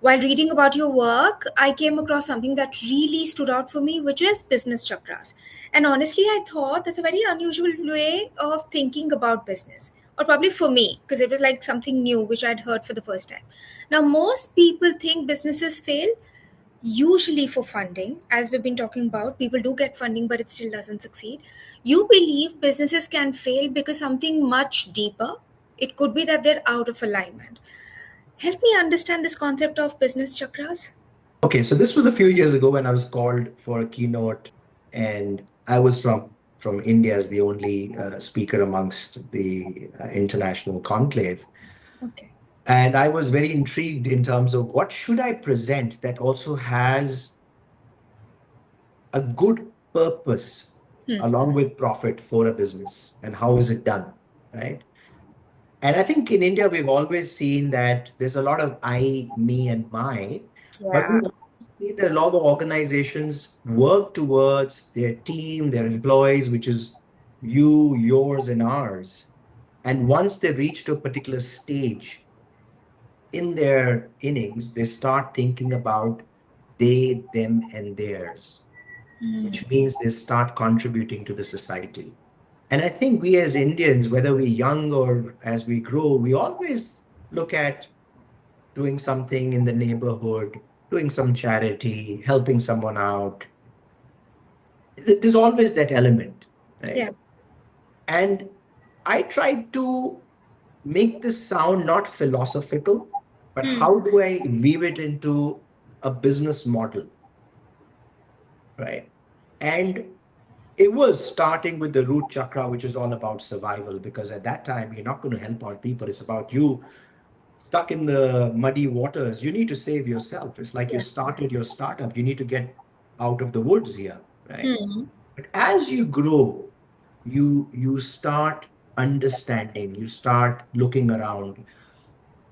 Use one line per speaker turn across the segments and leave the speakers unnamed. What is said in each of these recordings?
While reading about your work, I came across something that really stood out for me, which is business chakras. And honestly, I thought that's a very unusual way of thinking about business, or probably for me, because it was like something new which I'd heard for the first time. Now, most people think businesses fail usually for funding. As we've been talking about, people do get funding, but it still doesn't succeed. You believe businesses can fail because something much deeper. It could be that they're out of alignment. Help me understand this concept of business chakras.
Okay, so this was a few years ago when I was called for a keynote, and I was from India as the only speaker amongst the international conclave.
Okay.
And I was very intrigued in terms of what should I present that also has a good purpose
Hmm.
along with profit for a business, and how is it done, right? And I think in India, we've always seen that there's a lot of I, me, and my, but we
Yeah.
also see that a lot of organizations work towards their team, their employees, which is you, yours, and ours. And once they reach to a particular stage in their innings, they start thinking about they, them, and theirs, which means they start contributing to the society. And I think we as Indians, whether we're young or as we grow, we always look at doing something in the neighborhood, doing some charity, helping someone out. There's always that element,
Yeah.
right? And I try to make this sound not philosophical, but
Hmm.
how do I weave it into a business model, right? And it was starting with the root chakra, which is all about survival, because at that time, you're not going to help out people. It's about you stuck in the muddy waters. You need to save yourself. It's like you
Yeah.
started your startup. You need to get out of the woods here, right?
Hmm.
But as you grow, you start understanding, you start looking around,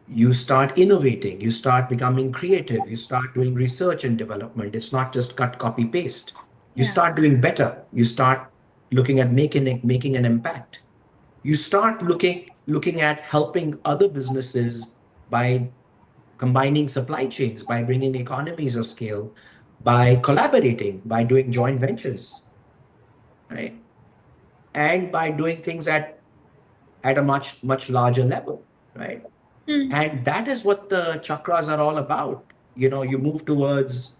you start innovating, you start becoming creative, you start doing research and development. It's not just cut, copy, paste. You
Yeah.
start doing better. You start looking at making an impact. You start looking at helping other businesses by combining supply chains, by bringing economies of scale, by collaborating, by doing joint ventures, right? And by doing things at a much larger level, right?
Hmm.
And that is what the chakras are all about. You move towards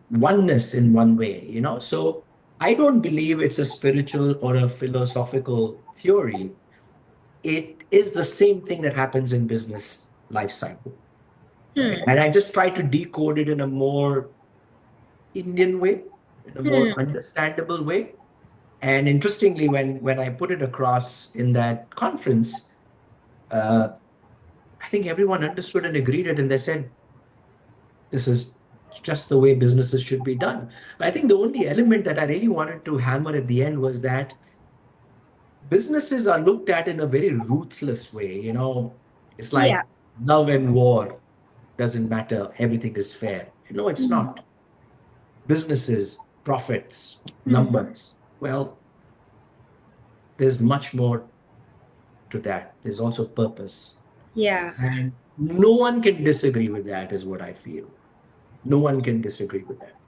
oneness in one way, So I don't believe it's a spiritual or a philosophical theory. It is the same thing that happens in business life cycle, right?
Hmm.
And I just try to decode it in a more Indian way, in a more
Hmm.
understandable way. And interestingly, when I put it across in that conference, uh, I think everyone understood and agreed it, and they said, this is just the way businesses should be done. But I think the only element that I really wanted to hammer at the end was that businesses are looked at in a very ruthless way. It's
Yeah.
like love and war doesn't matter, everything is fair. No, it's
Hmm.
not. Businesses, profits,
Hmm.
numbers. Well, there's much more to that. There's also purpose.
Yeah.
And no one can disagree with that, is what I feel. No one can disagree with that.